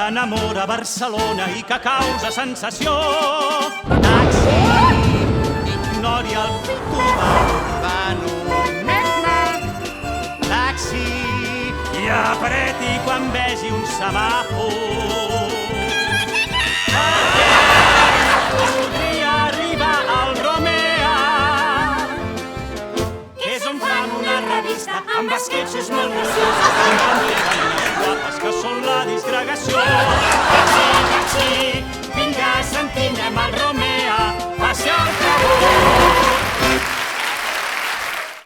s'enamora a Barcelona i que causa sensació. Taxi, ignori el titular urbano. Taxi, i apreti quan vegi un semàfor. Podria arribar al Romea, que és on fan una revista amb esquetxos molt graciosos, amb nenes guapes que són la disgregació. Taxi, vinga, sentim, anem al Romea.